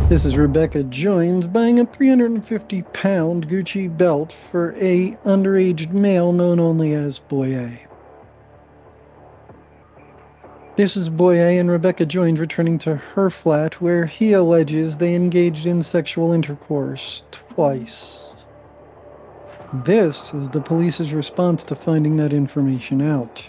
This is Rebecca Joynes buying a 350-pound Gucci belt for a underage male known only as Boy A. This is Boy A and Rebecca Joynes returning to her flat where he alleges they engaged in sexual intercourse twice. This is the police's response to finding that information out.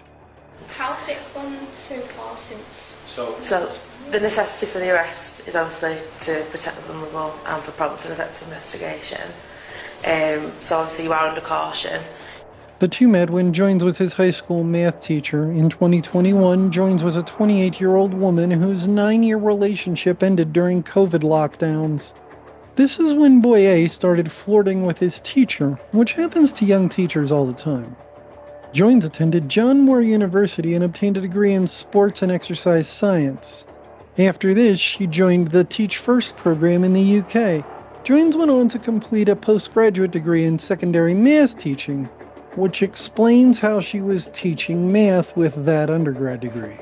How's it gone so far since? So the necessity for the arrest is obviously to protect the vulnerable and for prompt and effective investigation. So obviously you are under caution. The two met when Joynes was his high school math teacher. In 2021, Joynes was a 28-year-old woman whose 9-year relationship ended during COVID lockdowns. This is when Boy A started flirting with his teacher, which happens to young teachers all the time. Joynes attended John Moore University and obtained a degree in sports and exercise science. After this, she joined the Teach First program in the UK. Joynes went on to complete a postgraduate degree in secondary math teaching, which explains how she was teaching math with that undergrad degree.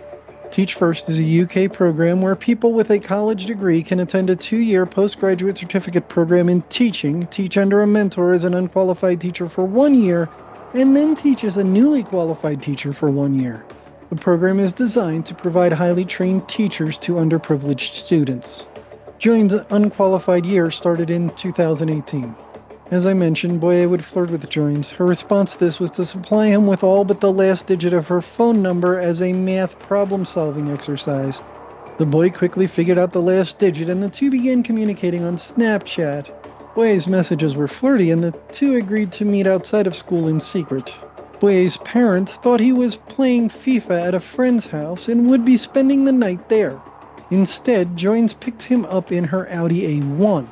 Teach First is a UK program where people with a college degree can attend a 2-year postgraduate certificate program in teaching, teach under a mentor as an unqualified teacher for 1 year, and then teach as a newly qualified teacher for 1 year. The program is designed to provide highly trained teachers to underprivileged students. Joynes' unqualified year started in 2018. As I mentioned, Boy A would flirt with Joynes. Her response to this was to supply him with all but the last digit of her phone number as a math problem-solving exercise. The boy quickly figured out the last digit, and the two began communicating on Snapchat. Boy A's messages were flirty, and the two agreed to meet outside of school in secret. Boy A's parents thought he was playing FIFA at a friend's house and would be spending the night there. Instead, Joynes picked him up in her Audi A1.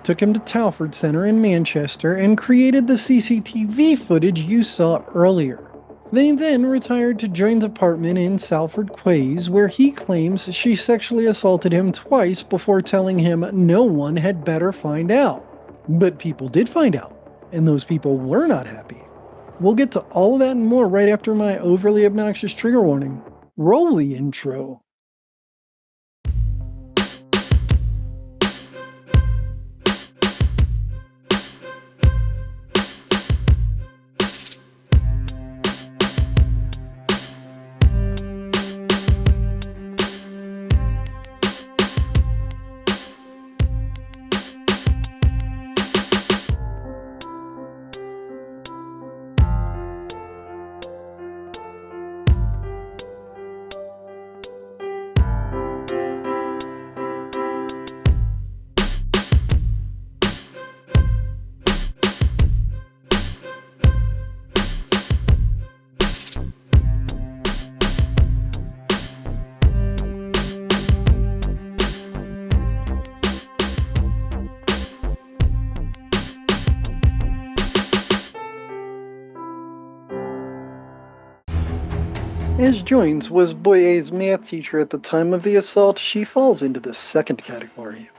Took him to Talford Center in Manchester and created the CCTV footage you saw earlier. They then retired to Joynes' apartment in Salford Quays, where he claims she sexually assaulted him twice before telling him no one had better find out. But people did find out, and those people were not happy. We'll get to all of that and more right after my overly obnoxious trigger warning. Roll the intro. As Joynes was Boy A's math teacher at the time of the assault, she falls into the second category.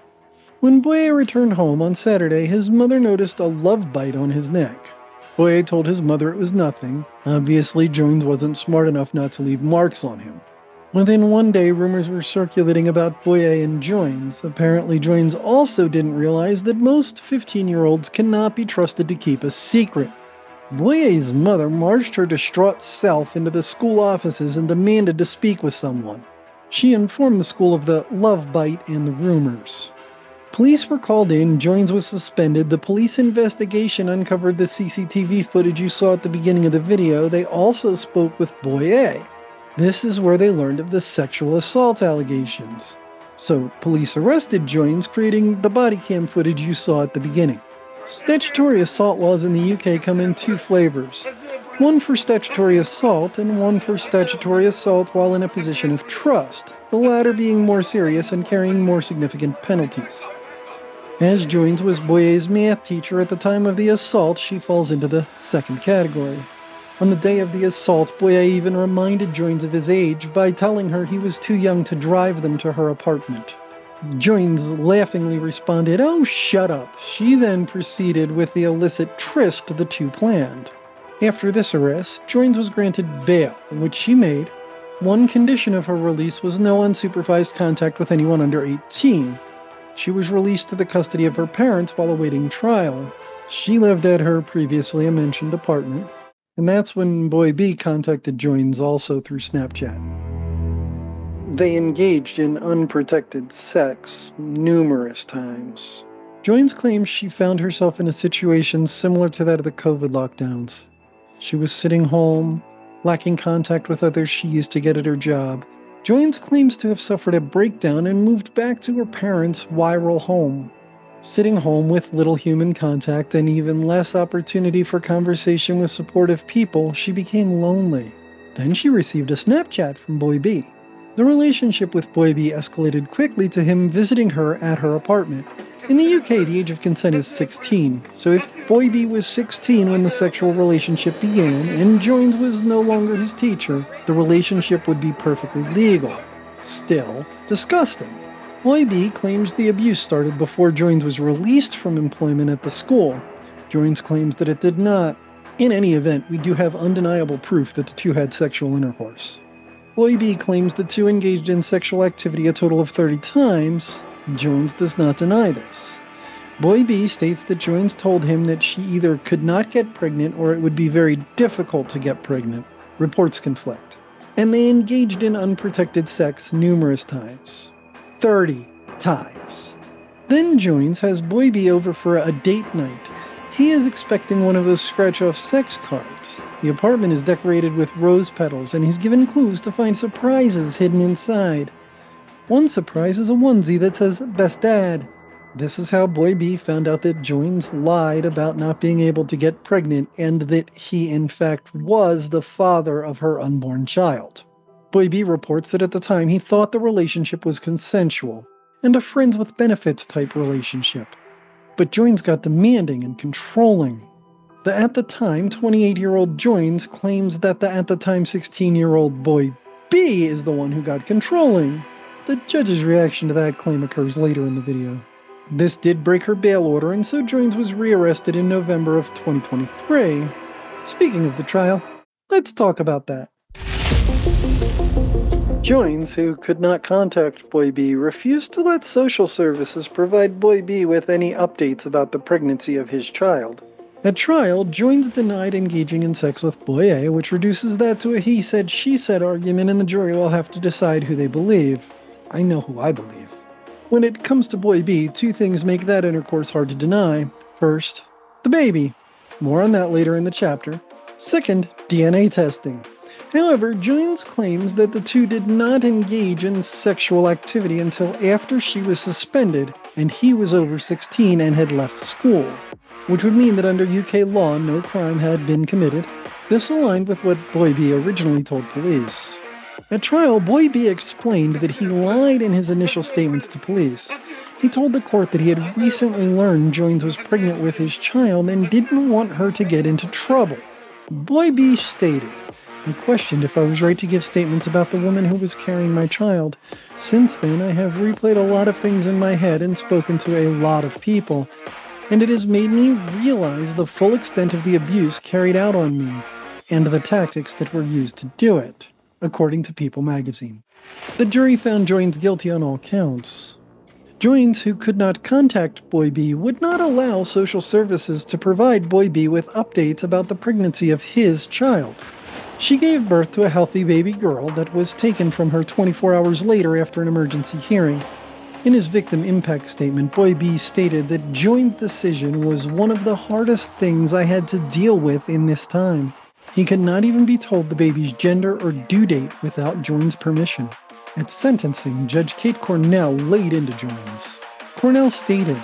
When Boy A returned home on Saturday, his mother noticed a love bite on his neck. Boy A told his mother it was nothing. Obviously, Joynes wasn't smart enough not to leave marks on him. Within 1 day, rumors were circulating about Boy A and Joynes. Apparently, Joynes also didn't realize that most 15-year-olds cannot be trusted to keep a secret. Boy A's mother marched her distraught self into the school offices and demanded to speak with someone. She informed the school of the love bite and the rumors. Police were called in, Joynes was suspended. The police investigation uncovered the CCTV footage you saw at the beginning of the video. They also spoke with Boy A. This is where they learned of the sexual assault allegations. So, police arrested Joynes, creating the body cam footage you saw at the beginning. Statutory assault laws in the UK come in 2 flavors. One for statutory assault and one for statutory assault while in a position of trust, the latter being more serious and carrying more significant penalties. As Joynes was Boy A's math teacher at the time of the assault, she falls into the second category. On the day of the assault, Boy A even reminded Joynes of his age by telling her he was too young to drive them to her apartment. Joynes laughingly responded, "Oh, shut up." She then proceeded with the illicit tryst the two planned. After this arrest, Joynes was granted bail, which she made. One condition of her release was no unsupervised contact with anyone under 18. She was released to the custody of her parents while awaiting trial. She lived at her previously mentioned apartment, and that's when Boy B contacted Joynes also through Snapchat. They engaged in unprotected sex numerous times. Joynes claims she found herself in a situation similar to that of the COVID lockdowns. She was sitting home, lacking contact with others she used to get at her job. Joynes claims to have suffered a breakdown and moved back to her parents' viral home. Sitting home with little human contact and even less opportunity for conversation with supportive people, she became lonely. Then she received a Snapchat from Boy B. The relationship with Boy B escalated quickly to him visiting her at her apartment. In the UK, the age of consent is 16, so if Boy B was 16 when the sexual relationship began, and Joynes was no longer his teacher, the relationship would be perfectly legal. Still, disgusting. Boy B claims the abuse started before Joynes was released from employment at the school. Joynes claims that it did not. In any event, we do have undeniable proof that the two had sexual intercourse. Boy B claims the two engaged in sexual activity a total of 30 times. Joynes does not deny this. Boy B states that Joynes told him that she either could not get pregnant or it would be very difficult to get pregnant. Reports conflict. And they engaged in unprotected sex numerous times. 30 times. Then Joynes has Boy B over for a date night. He is expecting one of those scratch-off sex cards. The apartment is decorated with rose petals, and he's given clues to find surprises hidden inside. One surprise is a onesie that says, "Best Dad." This is how Boy B found out that Joynes lied about not being able to get pregnant and that he in fact was the father of her unborn child. Boy B reports that at the time he thought the relationship was consensual and a friends with benefits type relationship. But Joynes got demanding and controlling. The at the time 28-year-old Joynes claims that the at the time 16-year-old Boy B is the one who got controlling. The judge's reaction to that claim occurs later in the video. This did break her bail order, and so Joynes was rearrested in November of 2023. Speaking of the trial, let's talk about that. Joynes, who could not contact Boy B, refused to let social services provide Boy B with any updates about the pregnancy of his child. At trial, Joynes denied engaging in sex with Boy A, which reduces that to a he said, she said argument, and the jury will have to decide who they believe. I know who I believe. When it comes to Boy B, two things make that intercourse hard to deny. First, the baby. More on that later in the chapter. Second, DNA testing. However, Joynes claims that the two did not engage in sexual activity until after she was suspended and he was over 16 and had left school, which would mean that under UK law, no crime had been committed. This aligned with what Boy B originally told police. At trial, Boy B explained that he lied in his initial statements to police. He told the court that he had recently learned Joynes was pregnant with his child and didn't want her to get into trouble. Boy B stated, "I questioned if I was right to give statements about the woman who was carrying my child. Since then, I have replayed a lot of things in my head and spoken to a lot of people, and it has made me realize the full extent of the abuse carried out on me and the tactics that were used to do it," according to People magazine. The jury found Joynes guilty on all counts. Joynes, who could not contact Boy B, would not allow social services to provide Boy B with updates about the pregnancy of his child. She gave birth to a healthy baby girl that was taken from her 24 hours later after an emergency hearing. In his victim impact statement, Boy B stated that Joynes' decision was one of the hardest things I had to deal with in this time. He could not even be told the baby's gender or due date without Joynes' permission. At sentencing, Judge Kate Cornell laid into Joynes. Cornell stated,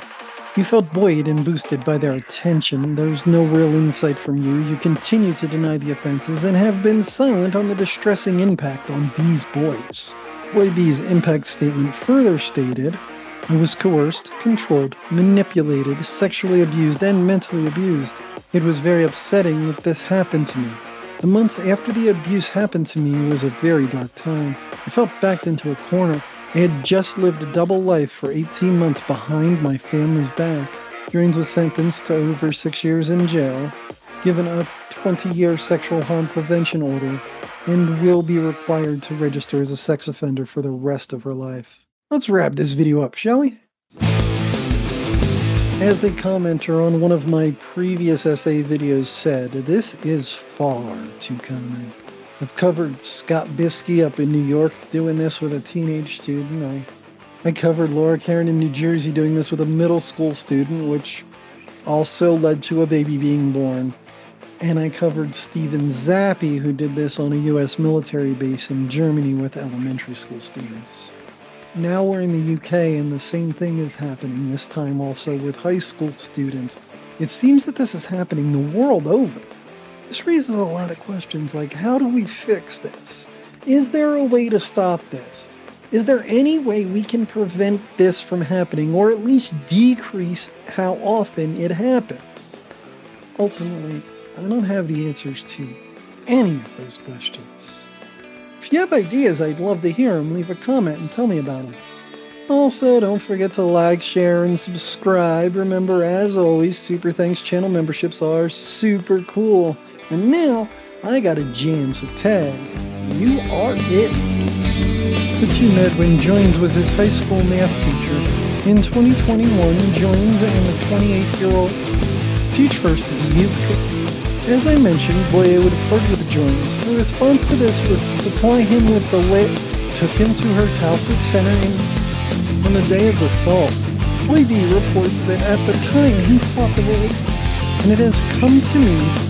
"You felt buoyed and boosted by their attention. There's no real insight from you. You continue to deny the offenses and have been silent on the distressing impact on these boys." Boy B's impact statement further stated, "I was coerced, controlled, manipulated, sexually abused, and mentally abused. It was very upsetting that this happened to me. The months after the abuse happened to me was a very dark time. I felt backed into a corner. I had just lived a double life for 18 months behind my family's back." Joynes was sentenced to over 6 years in jail, given a 20-year sexual harm prevention order, and will be required to register as a sex offender for the rest of her life. Let's wrap this video up, shall we? As a commenter on one of my previous essay videos said, this is far too common. I've covered Scott Biskey up in New York doing this with a teenage student. I covered Laura Karen in New Jersey doing this with a middle school student, which also led to a baby being born. And I covered Stephen Zappi, who did this on a U.S. military base in Germany with elementary school students. Now we're in the UK and the same thing is happening, this time also with high school students. It seems that this is happening the world over. This raises a lot of questions like, how do we fix this? Is there a way to stop this? Is there any way we can prevent this from happening, or at least decrease how often it happens? Ultimately, I don't have the answers to any of those questions. If you have ideas, I'd love to hear them. Leave a comment and tell me about them. Also, don't forget to like, share, and subscribe. Remember, as always, Super Thanks channel memberships are super cool. And now, I got a jam, so Tag, you are it. The two met when Joynes was his high school math teacher. In 2021, Joynes and the 28-year-old teach first as a youth. As I mentioned, Boye would flirt with Joynes. Her response to this was to supply him with the lit, took him to her Talcott Center on the day of the assault. Boye reports that at the time he thought the and it has come to me